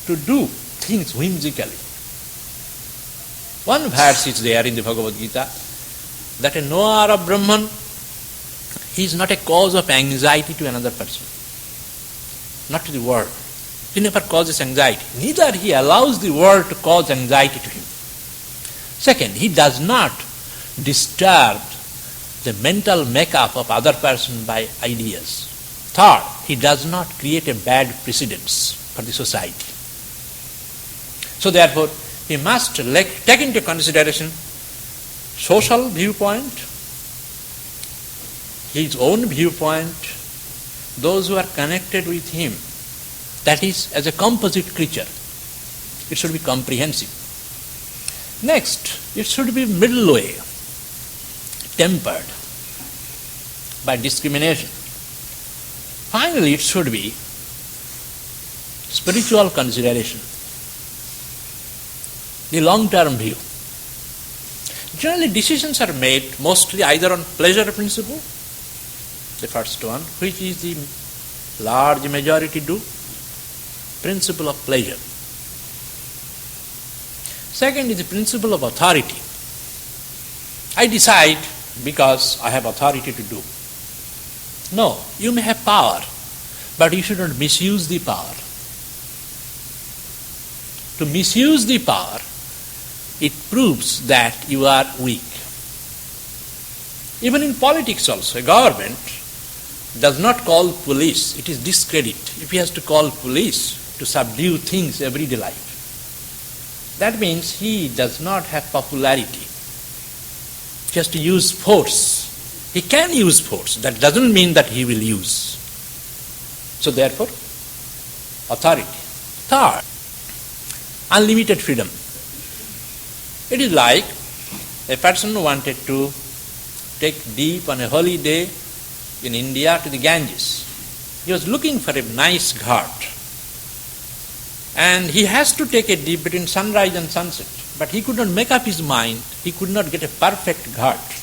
S1: to do things whimsically. One verse is there in the Bhagavad Gita, that a knower of Brahman, he is not a cause of anxiety to another person, not to the world. He never causes anxiety. Neither he allows the world to cause anxiety to him. Second, he does not disturb the mental makeup of other person by ideas. Third, he does not create a bad precedence for the society. So therefore, he must take into consideration social viewpoint, his own viewpoint, those who are connected with him. That is, as a composite creature, it should be comprehensive. Next, it should be middle way, tempered by discrimination. Finally, it should be spiritual consideration, the long-term view. Generally, decisions are made mostly either on pleasure principle, the first one, which is the large majority do, principle of pleasure. Second is the principle of authority. I decide because I have authority to do. No, you may have power, But you should not misuse the power. To misuse the power, it proves that you are weak. Even in politics also, a government does not call police. It is discredit if he has to call police to subdue things everyday life. That means he does not have popularity. He has to use force. He can use force. That doesn't mean that he will use. So therefore, authority. Third, unlimited freedom. It is like a person wanted to take dip on a holy day in India to the Ganges. He was looking for a nice ghat. And he has to take a dip between sunrise and sunset. But he could not make up his mind. He could not get a perfect ghat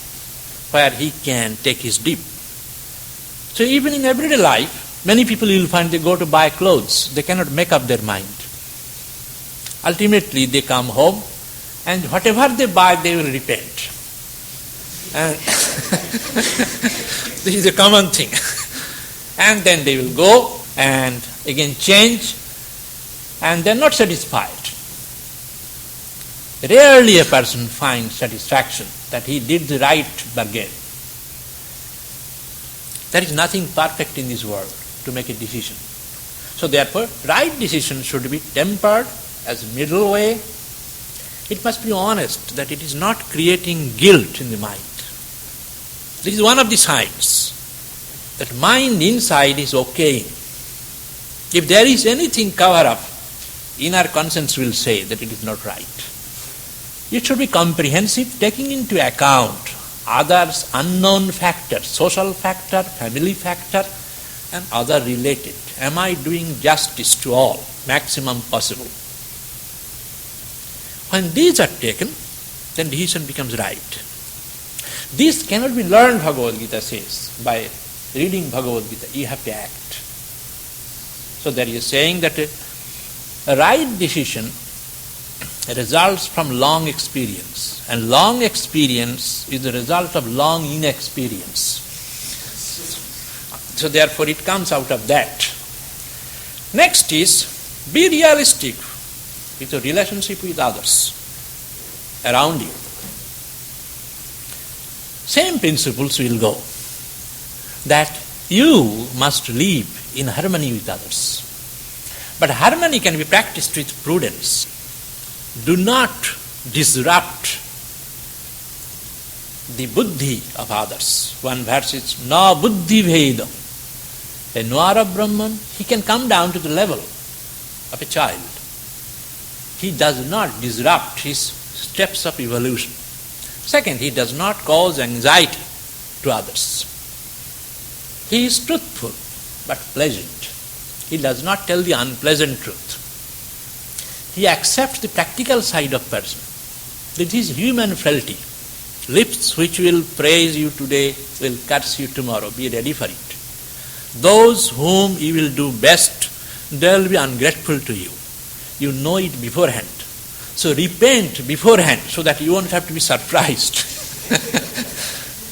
S1: where he can take his dip. So even in everyday life, many people you will find they go to buy clothes. They cannot make up their mind. Ultimately they come home and whatever they buy they will repent. And this is a common thing. And then they will go and again change and they are not satisfied. Rarely a person finds satisfaction that he did the right bargain. There is nothing perfect in this world to make a decision. So therefore, right decision should be tempered as middle way. It must be honest that it is not creating guilt in the mind. This is one of the signs that mind inside is okay. If there is anything cover up, inner conscience will say that it is not right. It should be comprehensive, taking into account others' unknown factors, social factor, family factor, and other related. Am I doing justice to all, maximum possible? When these are taken, then decision becomes right. This cannot be learned, Bhagavad Gita says, by reading Bhagavad Gita. You have to act. So there he is saying that a right decision results from long experience, and long experience is the result of long inexperience. So therefore it comes out of that. Next is, be realistic with your relationship with others around you. Same principles will go, that you must live in harmony with others. But harmony can be practiced with prudence. Do not disrupt the buddhi of others. One verse is, na buddhi vedam. A Nwara Brahman, he can come down to the level of a child. He does not disrupt his steps of evolution. Second, he does not cause anxiety to others. He is truthful but pleasant. He does not tell the unpleasant truth. He accepts the practical side of person. This is human frailty. Lips which will praise you today will curse you tomorrow. Be ready for it. Those whom you will do best, they will be ungrateful to you. You know it beforehand. So repent beforehand so that you won't have to be surprised.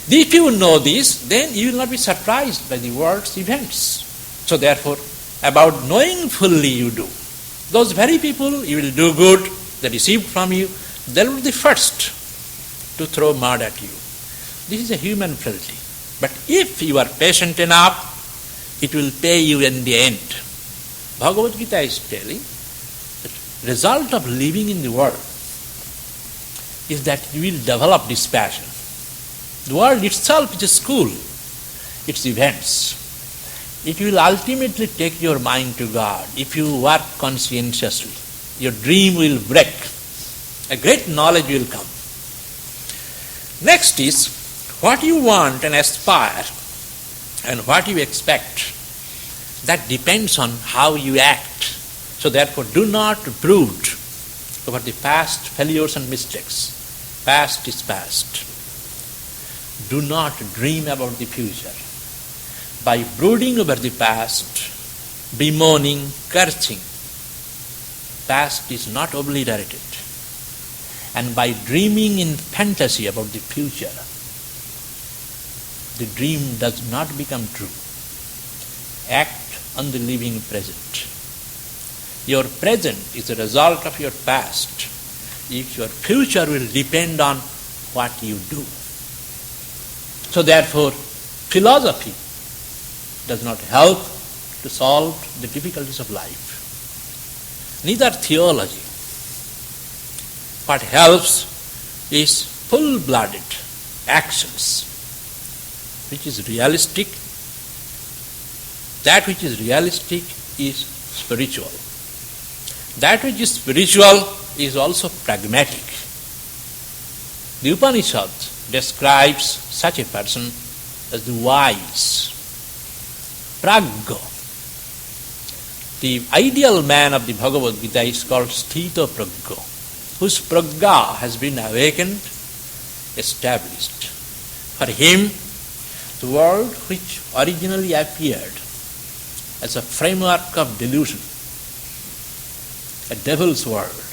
S1: If you know this, then you will not be surprised by the world's events. So therefore, about knowing fully you do. Those very people you will do good, they received from you, they will be the first to throw mud at you. This is a human frailty. But if you are patient enough, it will pay you in the end. Bhagavad Gita is telling that result of living in the world is that you will develop this passion. The world itself is a school, its events. It will ultimately take your mind to God if you work conscientiously. Your dream will break. A great knowledge will come. Next is what you want and aspire and what you expect. That depends on how you act. So therefore do not brood over the past failures and mistakes. Past is past. Do not dream about the future. By brooding over the past, bemoaning, cursing, past is not obliterated. And by dreaming in fantasy about the future, the dream does not become true. Act on the living present. Your present is a result of your past. If your future will depend on what you do. So therefore, philosophy does not help to solve the difficulties of life. Neither theology. What helps is full-blooded actions, which is realistic. That which is realistic is spiritual. That which is spiritual is also pragmatic. The Upanishad describes such a person as the wise, pragga. The ideal man of the Bhagavad Gita is called sthita pragga, whose pragga has been awakened, established. For him, the world which originally appeared as a framework of delusion, a devil's world,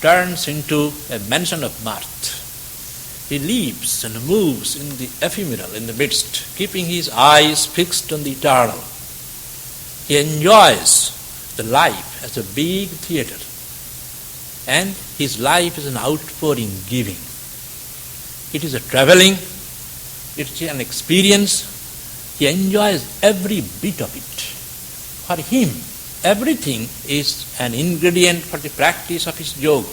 S1: turns into a mansion of mirth. He lives and moves in the ephemeral, in the midst, keeping his eyes fixed on the eternal. He enjoys the life as a big theatre, and his life is an outpouring giving. It is a travelling, it is an experience. He enjoys every bit of it. For him, everything is an ingredient for the practice of his yoga.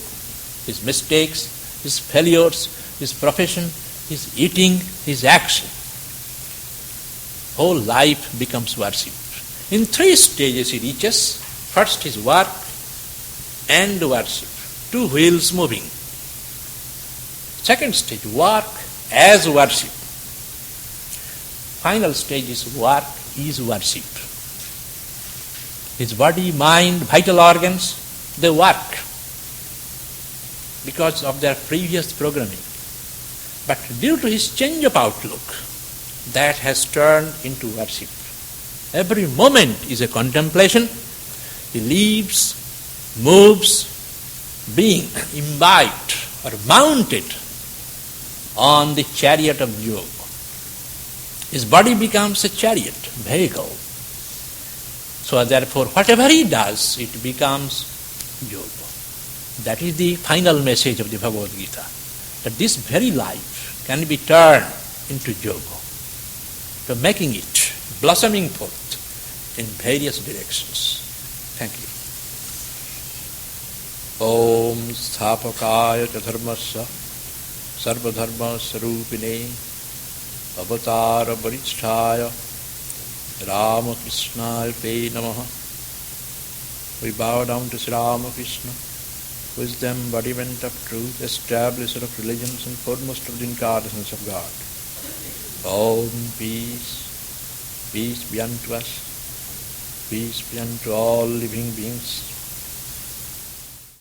S1: His mistakes, his failures, his profession, his eating, his action. Whole life becomes worship. In 3 stages he reaches. First is work and worship. 2 wheels moving. Second stage, work as worship. Final stage is work is worship. His body, mind, vital organs, they work because of their previous programming. But due to his change of outlook, that has turned into worship. Every moment is a contemplation. He lives, moves, being imbibed or mounted on the chariot of yoga. His body becomes a chariot, vehicle. So therefore, whatever he does, it becomes yoga. That is the final message of the Bhagavad Gita, that this very life can be turned into yoga, to making it blossoming forth in various directions. Thank you. Om Sthapakaya cha dharmasya sarvadharma sarupine avatara varisthaya Ramakrishna te namaha. We bow down to Sri Ramakrishna, who is the embodiment of truth, establisher of religions and foremost of the incarnations of God. Om peace, peace be unto us, peace be unto all living beings.